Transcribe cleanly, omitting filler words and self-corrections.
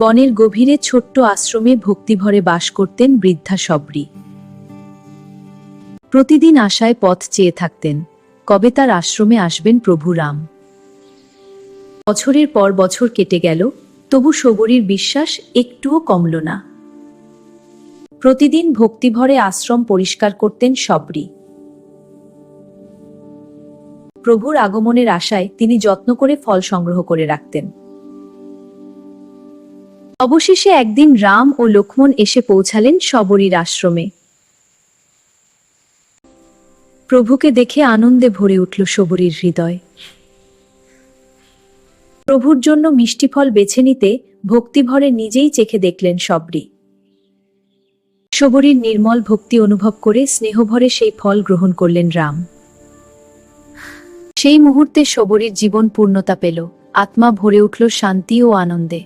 বনের গভীরে ছোট্ট আশ্রমে ভক্তিভরে বাস করতেন বৃদ্ধা শবরী। প্রতিদিন আশায় পথ চেয়ে থাকতেন, কবে তার আশ্রমে আসবেন প্রভু রাম। বছরের পর বছর কেটে গেল, তবু শবরীর বিশ্বাস একটুও কমল না। প্রতিদিন ভক্তিভরে আশ্রম পরিষ্কার করতেন শবরী। প্রভুর আগমনের আশায় তিনি যত্ন করে ফল সংগ্রহ করে রাখতেন। অবশেষে একদিন রাম ও লক্ষ্মণ এসে পৌঁছালেন শবরীর আশ্রমে। প্রভুকে দেখে আনন্দে ভরে উঠল শবরীর হৃদয়। প্রভুর জন্য মিষ্টি ফল বেছে নিতে ভক্তিভরে নিজেই চেখে দেখলেন শবরী। শবরীর নির্মল ভক্তি অনুভব করে স্নেহভরে সেই ফল গ্রহণ করলেন রাম। সেই মুহূর্তে শবরীর জীবন পূর্ণতা পেল, আত্মা ভরে উঠল শান্তি ও আনন্দে।